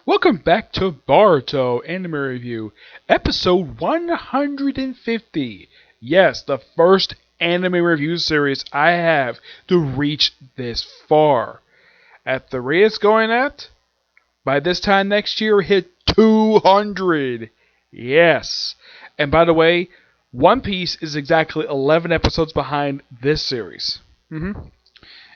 Welcome back to Boruto Anime Review, episode 150. Yes, the first anime review series I have to reach this far. At the rate it's going at, by this time next year, hit 200. Yes. And by the way, One Piece is exactly 11 episodes behind this series.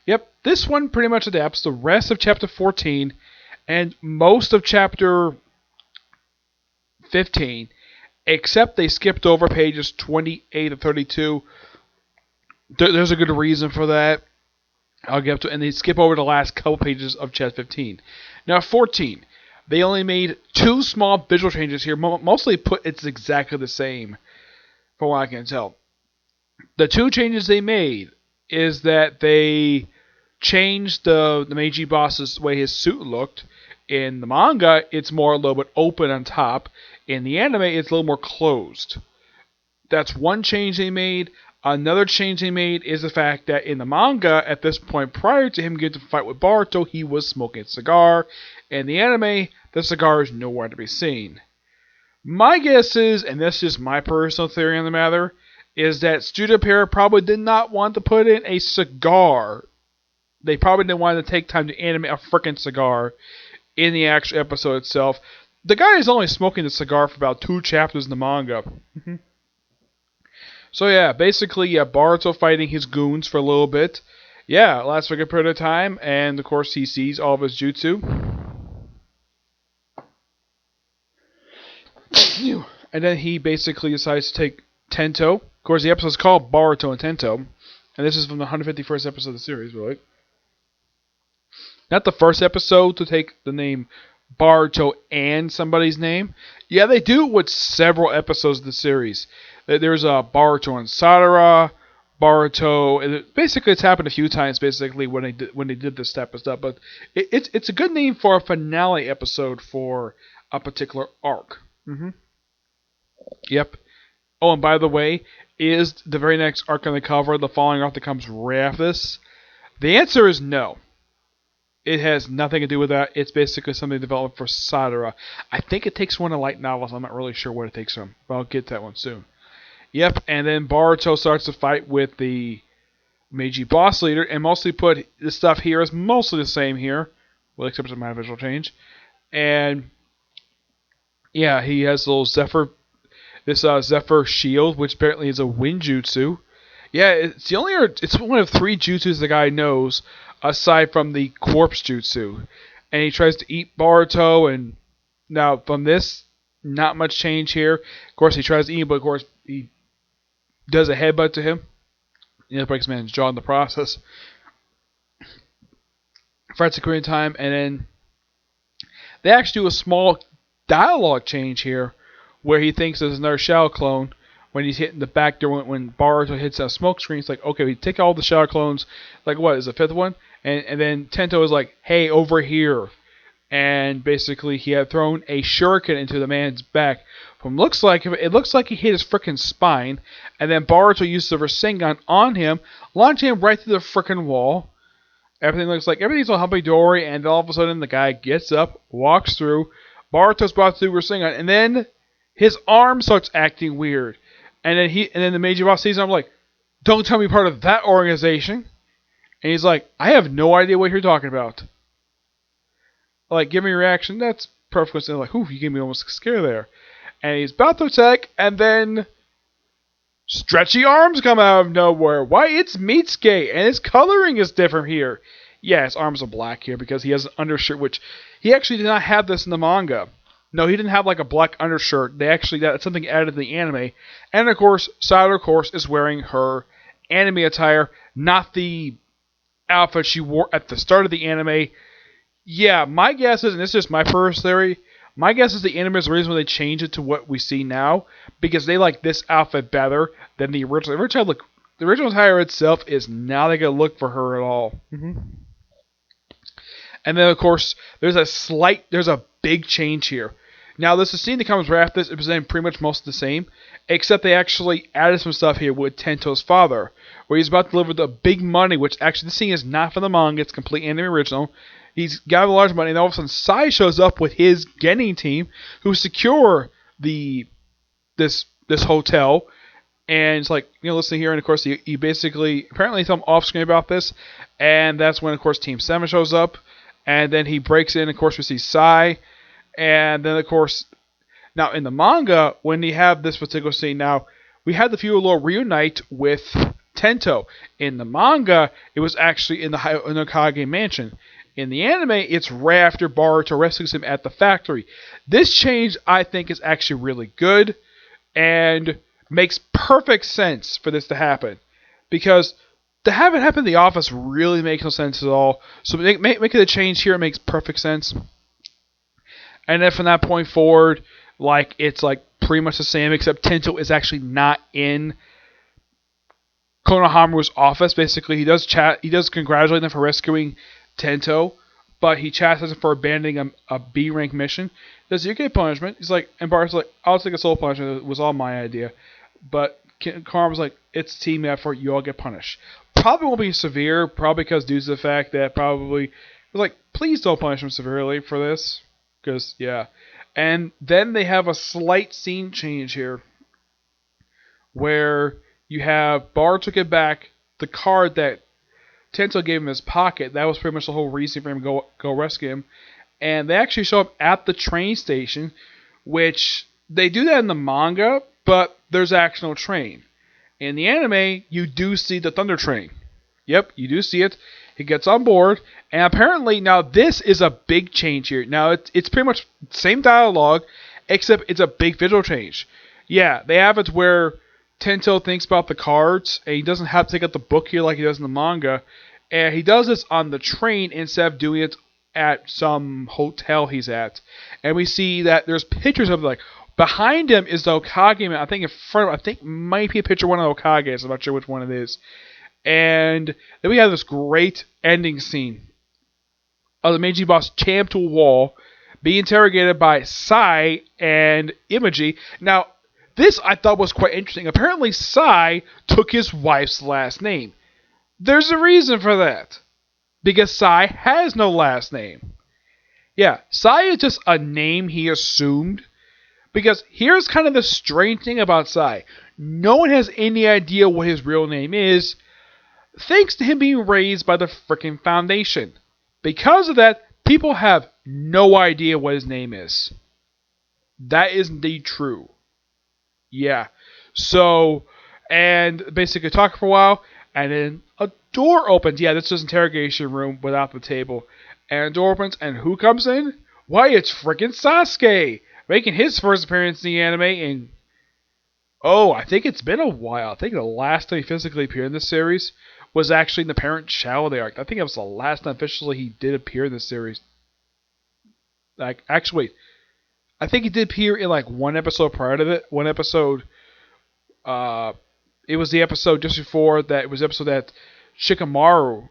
Yep, this one pretty much adapts the rest of chapter 14 and most of chapter 15, except they skipped over pages 28 to 32. There's a good reason for that. I'll get up to, and they skip over the last couple pages of chapter 15. Now 14, they only made two small visual changes here. Mostly it's exactly the same, from what I can tell. The two changes they made is that they changed the Meiji boss's way his suit looked. In the manga, it's more a little bit open on top. In the anime, it's a little more closed. That's one change they made. Another change they made is the fact that in the manga, at this point, prior to him getting to fight with Boruto, he was smoking a cigar. In the anime, the cigar is nowhere to be seen. My guess is, and this is my personal theory on the matter, is that Studio Pierre probably did not want to put in a cigar. They probably didn't want to take time to animate a frickin' cigar in the actual episode itself. The guy is only smoking the cigar for about 2 chapters in the manga. So yeah, basically, Boruto fighting his goons for a little bit. Yeah, lasts for a good period of time, and of course he sees all of his jutsu. And then he basically decides to take Tento. Of course, the episode is called Boruto and Tento. And this is from the 151st episode of the series, really. Not the first episode to take the name Boruto and somebody's name. Yeah, they do it with several episodes of the series. There's Boruto and Sadara, Boruto. Basically, it's happened a few times. Basically, when they did this type of stuff, but it's a good name for a finale episode for a particular arc. Yep. Oh, and by the way, is the very next arc on the cover the following arc that comes right after this? The answer is no. It has nothing to do with that. It's basically something developed for Sadara. I think it takes one of the light novels. I'm not really sure what it takes from, but I'll get to that one soon. Yep, and then Boruto starts to fight with the Meiji boss leader, and mostly put the stuff here is mostly the same here, well, except for my visual change. And yeah, he has a little Zephyr shield, which apparently is a wind jutsu. Yeah, it's one of 3 jutsus the guy knows, aside from the corpse jutsu. And he tries to eat Boruto, and now from this, not much change here. Of course, he tries to eat him, but of course, he does a headbutt to him. Breaks man's jaw in the process. Fights a Korean time, and then they actually do a small dialogue change here, where he thinks there's another Shadow clone. When he's hitting the back door, when Boruto hits a smoke screen, it's like, okay, we take all the Shadow clones, like what, is the 5th one? And then Tento is like, hey, over here. And basically he had thrown a shuriken into the man's back. It looks like he hit his frickin' spine. And then Boruto used the Rasengan on him, launching him right through the frickin' wall. Everything's all hunky-dory, and all of a sudden the guy gets up, walks through. Boruto's about to do Rasengan, and then his arm starts acting weird. And then the Meiji boss sees him. I'm like, don't tell me part of that organization. And he's like, I have no idea what you're talking about. Like, give me a reaction. That's perfect. And like, you gave me almost a scare there. And he's about to attack, and then stretchy arms come out of nowhere. Why, it's Mitsuke, and his coloring is different here. Yeah, his arms are black here because he has an undershirt, which he actually did not have this in the manga. No, he didn't have like a black undershirt. That's something added in the anime. And of course, Sadara, of course, is wearing her anime attire, not the outfit she wore at the start of the anime. Yeah, my guess is, and this is just my first theory, my guess is the anime is the reason why they changed it to what we see now, because they like this outfit better than the original. The original attire itself is not a good look for her at all. And then, of course, there's a big change here. Now, this is a scene that comes right after this. It was pretty much most of the same, except they actually added some stuff here with Tento's father, where he's about to deliver the big money, which actually the scene is not from the manga. It's completely anime original. He's got a large money, and all of a sudden, Sai shows up with his Genin team, who secure this hotel. And it's like, listen here, and of course, he basically apparently tell him off screen about this, and that's when, of course, Team 7 shows up, and then he breaks in. Of course, we see Sai, and then, of course, now in the manga, when you have this particular scene, now we had the Fuelor reunite with Tento. In the manga, it was actually in the Hokage mansion. In the anime, it's right after Boruto rescues him at the factory. This change, I think, is actually really good, and makes perfect sense for this to happen. Because to have it happen in the office really makes no sense at all. So making the change here makes perfect sense. And then from that point forward, it's pretty much the same, except Tento is actually not in Konohamaru's office. Basically, he does congratulate them for rescuing Tento, but he chastises him for abandoning a B rank mission. Does he get punishment? He's like, and Bart's like, I'll take a soul punishment. It was all my idea. But Konohamaru's like, it's team effort. You all get punished. Probably won't be severe, probably because due to the fact that probably please don't punish him severely for this. Because, yeah. And then they have a slight scene change here where you have Boruto get back the card that Tento gave him in his pocket. That was pretty much the whole reason for him to go rescue him. And they actually show up at the train station, which they do that in the manga, but there's actually no train. In the anime, you do see the Thunder Train. Yep, you do see it. He gets on board, and apparently now this is a big change here. Now it's pretty much the same dialogue, except it's a big visual change. Yeah, they have it where Tento thinks about the cards, and he doesn't have to take out the book here like he does in the manga. And he does this on the train instead of doing it at some hotel he's at. And we see that there's pictures of behind him is the Hokage man. I think in front of him, I think might be a picture of one of the Hokages. I'm not sure which one it is. And then we have this great ending scene of the Meiji boss chained to a wall, being interrogated by Sai and Imagi. Now, this I thought was quite interesting. Apparently, Sai took his wife's last name. There's a reason for that. Because Sai has no last name. Yeah, Sai is just a name he assumed. Because here's kind of the strange thing about Sai. No one has any idea what his real name is, thanks to him being raised by the frickin' Foundation. Because of that, people have no idea what his name is. That is indeed true. Yeah. So, and basically talk for a while, and then a door opens. Yeah, this is an interrogation room without the table. And a door opens, and who comes in? Why, it's frickin' Sasuke! Making his first appearance in the anime in... Oh, I think it's been a while. I think the last time he physically appeared in this series was actually in the Parent-Child arc. I think that was the last time officially he did appear in this series. Actually, I think he did appear in one episode prior to it. One episode, it was the episode just before that. It was the episode that Shikamaru's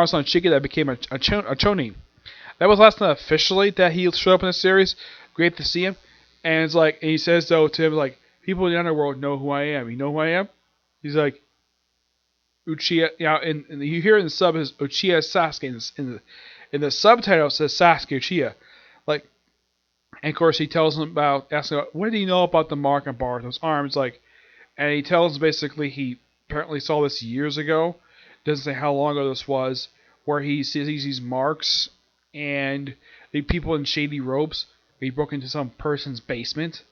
son Shiki that became a Chonin. That was the last time officially that he showed up in the series. Great to see him. And it's and he says though to him people in the underworld know who I am. You know who I am? He's like, Uchiha. And you hear in the sub is Uchiha Sasuke. In the subtitle it says Sasuke Uchiha. And of course he tells him asking what do you know about the mark on Boruto's arms? And he tells him basically he apparently saw this years ago. Doesn't say how long ago this was, where he sees these marks and the people in shady robes. He broke into some person's basement,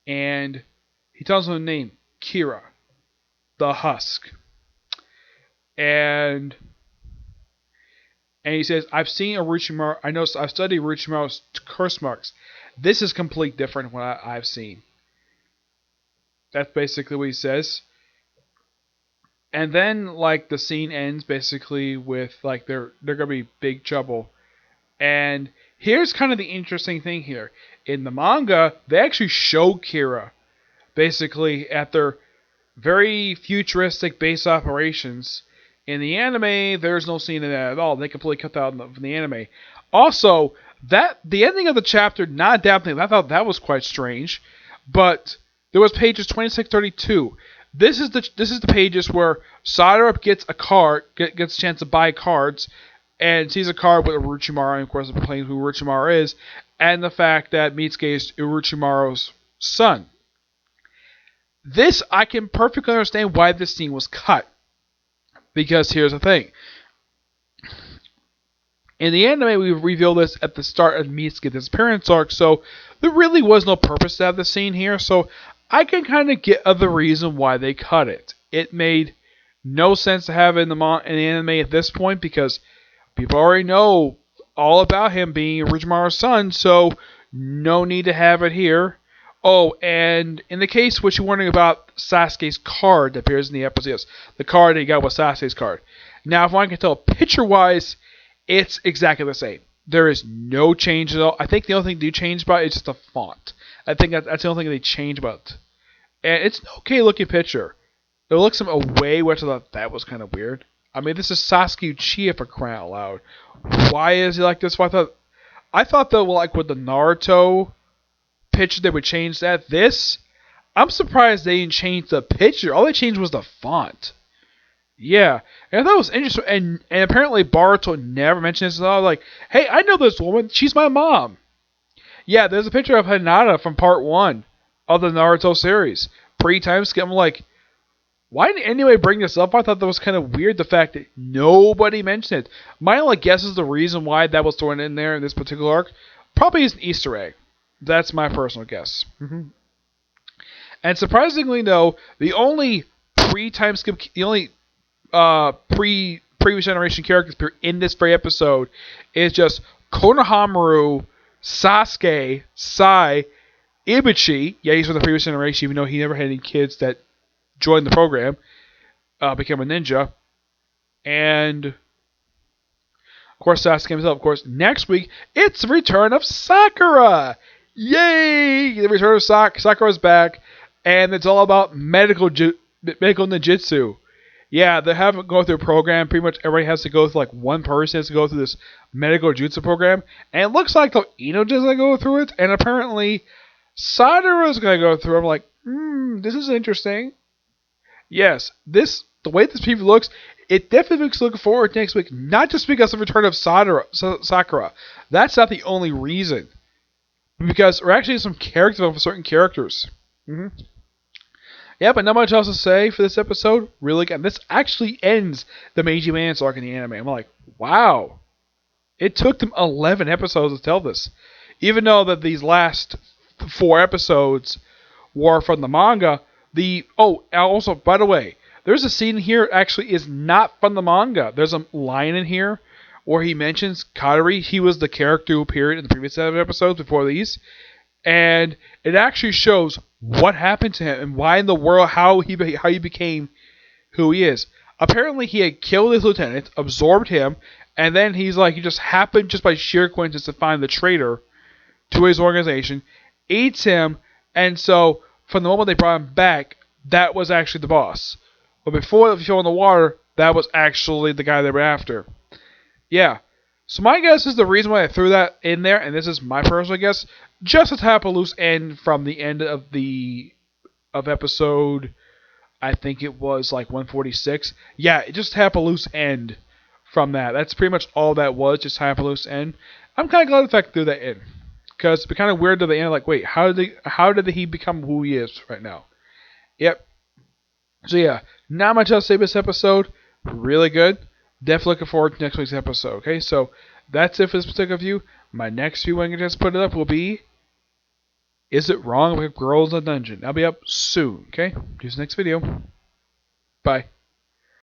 and he tells him the name, Kira, the Husk. And he says, I've seen Orochimaru, I've studied Orochimaru's curse marks. This is completely different from what I've seen. That's basically what he says. And then, the scene ends basically with, they're gonna be big trouble. And here's kind of the interesting thing here. In the manga, they actually show Kira basically at their very futuristic base operations. In the anime, there's no scene of that at all. They completely cut that out from the anime. Also, the ending of the chapter, not adapting, I thought that was quite strange. But there was pages 26-32. This is the pages where Sadara gets a chance to buy cards, and sees a card with Orochimaru, and of course explains who Orochimaru is, and the fact that Mitsuki is Orochimaru's son. This, I can perfectly understand why this scene was cut. Because here's the thing. In the anime, we reveal this at the start of Mitsuki's parents' arc, so there really was no purpose to have the scene here, so I can kind of get the reason why they cut it. It made no sense to have it in the anime at this point, because people already know all about him being Orochimaru's son, so no need to have it here. Oh, and in the case which you're wondering about Sasuke's card that appears in the episode, yes, the card that you got was Sasuke's card. Now, if one can tell picture-wise, it's exactly the same. There is no change at all. I think the only thing they change about it is just the font. I think that's the only thing they change about it. And it's an okay-looking picture. It looks away, which I thought that was kind of weird. I mean, this is Sasuke Uchiha for crying out loud. Why is he like this? Well, I thought that, like, with the Naruto picture, they would change that. I'm surprised they didn't change the picture. All they changed was the font. Yeah, and I thought it was interesting. And apparently Boruto never mentioned this at all. Like, hey, I know this woman. She's my mom. Yeah, there's a picture of Hinata from part 1 of the Naruto series. Pre-time skip. I'm like, why didn't anybody bring this up? I thought that was kind of weird, the fact that nobody mentioned it. My only guess is the reason why that was thrown in there in this particular arc probably is an Easter egg. That's my personal guess. And surprisingly, though, the only pre-time skip, the only previous generation characters in this very episode is just Konohamaru, Sasuke, Sai, Ibuchi. Yeah, he's from the previous generation, even though he never had any kids that joined the program, became a ninja. And of course, Sasuke himself. Of course, next week it's the return of Sakura. Yay! The return of Sakura's back, and it's all about medical ninjutsu. Yeah, they haven't gone through a program. Pretty much everybody has to go through, like, one person has to go through this medical jutsu program. And it looks like the Ino's going to go through it. And apparently, Sadara's going to go through it. I'm like, this is interesting. Yes, the way this preview looks, it definitely makes looking forward to next week. Not just because of the return of Sakura. That's not the only reason. Because we're actually some character development for certain characters. Yeah, but not much else to say for this episode. Really, and this actually ends the Meiji Man's arc in the anime. I'm like, wow. It took them 11 episodes to tell this. Even though that these last 4 episodes were from the manga, also, by the way, there's a scene here actually is not from the manga. There's a line in here where he mentions Kadari. He was the character who appeared in the previous 7 episodes before these. And it actually shows what happened to him and why in the world, how he became who he is. Apparently, he had killed his lieutenant, absorbed him, and then he just happened, just by sheer coincidence, to find the traitor to his organization, eats him, and so from the moment they brought him back, that was actually the boss. But before he fell in the water, that was actually the guy they were after. Yeah. So my guess is the reason why I threw that in there, and this is my personal guess, just to tap a loose end from the end of episode, I think it was like 146. Yeah, it just tap a loose end from that. That's pretty much all that was, just tap a loose end. I'm kind of glad the fact I threw that in, because it'd be kind of weird to the end, like, wait, how did he become who he is right now? Yep. So yeah, not much else to say about this episode. Really good. Definitely looking forward to next week's episode. Okay, so that's it for this particular view. My next view, when I can just put it up, will be, is it wrong if girls in a dungeon? That'll be up soon. Okay, see you next video. Bye.